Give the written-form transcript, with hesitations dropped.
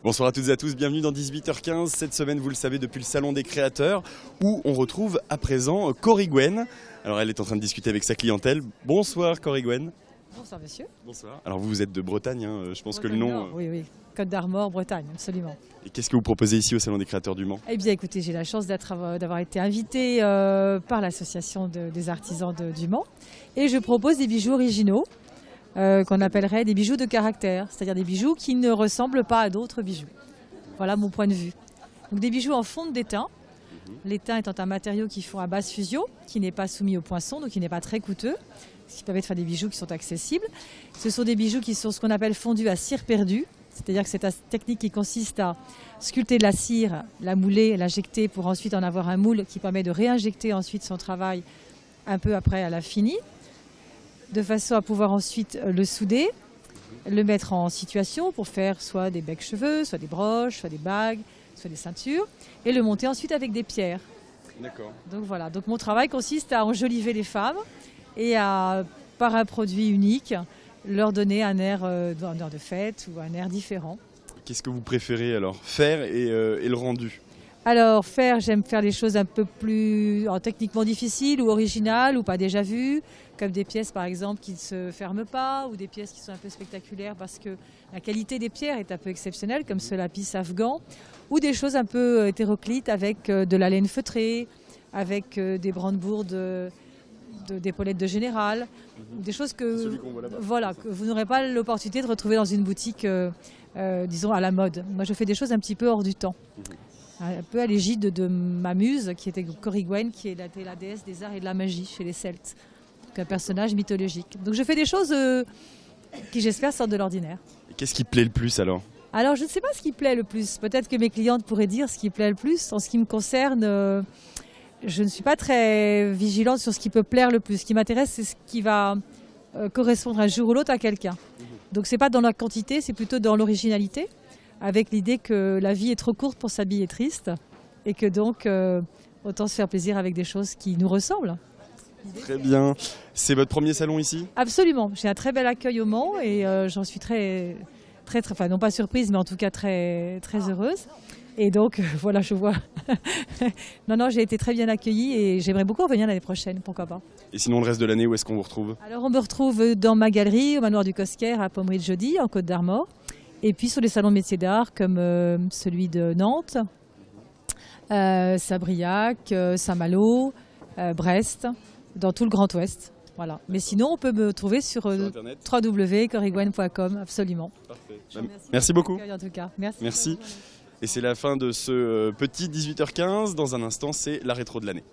Bonsoir à toutes et à tous, bienvenue dans 18h15. Cette semaine, vous le savez, depuis le Salon des Créateurs, où on retrouve à présent Cory Gwen. Alors elle est en train de discuter avec sa clientèle. Bonsoir Cory Gwen. Bonsoir monsieur. Bonsoir. Alors vous êtes de Bretagne, je pense que le nom... Nord, oui, Côte d'Armor, Bretagne, absolument. Et qu'est-ce que vous proposez ici au Salon des Créateurs du Mans? Eh bien écoutez, j'ai la chance d'avoir été invitée par l'association des artisans du Mans. Et je propose des bijoux originaux. Qu'on appellerait des bijoux de caractère, c'est-à-dire des bijoux qui ne ressemblent pas à d'autres bijoux. Voilà mon point de vue. Donc des bijoux en fonte d'étain, l'étain étant un matériau qui font à basse fusion, qui n'est pas soumis au poinçon, donc qui n'est pas très coûteux, ce qui permet de faire des bijoux qui sont accessibles. Ce sont des bijoux qui sont ce qu'on appelle fondus à cire perdue, c'est-à-dire que c'est une technique qui consiste à sculpter de la cire, la mouler, l'injecter pour ensuite en avoir un moule qui permet de réinjecter ensuite son travail un peu après à la finie, de façon à pouvoir ensuite le souder, le mettre en situation pour faire soit des becs-cheveux, soit des broches, soit des bagues, soit des ceintures, et le monter ensuite avec des pierres. D'accord. Donc voilà, donc mon travail consiste à enjoliver les femmes et à, par un produit unique, leur donner un air de fête ou un air différent. Qu'est-ce que vous préférez alors, faire et le rendu? Alors j'aime faire les choses un peu plus techniquement difficiles ou originales ou pas déjà vues, comme des pièces par exemple qui ne se ferment pas ou des pièces qui sont un peu spectaculaires parce que la qualité des pierres est un peu exceptionnelle, comme ce lapis afghan, ou des choses un peu hétéroclites avec de la laine feutrée, avec des brandebourgs d'épaulettes de général, des choses que vous n'aurez pas l'opportunité de retrouver dans une boutique, disons à la mode. Moi je fais des choses un petit peu hors du temps. Un peu à l'égide de ma muse, qui était Cory Gwen, qui est la déesse des arts et de la magie chez les Celtes, donc un personnage mythologique. Donc je fais des choses qui, j'espère, sortent de l'ordinaire. Et qu'est-ce qui plaît le plus alors? Alors je ne sais pas ce qui plaît le plus. Peut-être que mes clientes pourraient dire ce qui plaît le plus. En ce qui me concerne, je ne suis pas très vigilante sur ce qui peut plaire le plus. Ce qui m'intéresse, c'est ce qui va correspondre un jour ou l'autre à quelqu'un. Donc c'est pas dans la quantité, c'est plutôt dans l'originalité, avec l'idée que la vie est trop courte pour s'habiller triste et que donc autant se faire plaisir avec des choses qui nous ressemblent. Très bien. C'est votre premier salon ici? Absolument. J'ai un très bel accueil au Mans et j'en suis très, enfin non pas surprise, mais en tout cas très heureuse. Et donc voilà, je vois. non, j'ai été très bien accueillie et j'aimerais beaucoup revenir l'année prochaine, pourquoi pas. Et sinon, le reste de l'année, où est-ce qu'on vous retrouve? Alors on me retrouve dans ma galerie au Manoir du Cosquer à Pommery de Jody, en Côte d'Armor. Et puis sur les salons de métiers d'art comme celui de Nantes, Sabriac, Saint-Malo, Brest, dans tout le Grand Ouest. Voilà. Mais sinon, on peut me trouver sur www.corygwen.com, absolument. Parfait. Merci beaucoup. En tout cas. Merci. Et c'est la fin de ce petit 18h15. Dans un instant, c'est la rétro de l'année.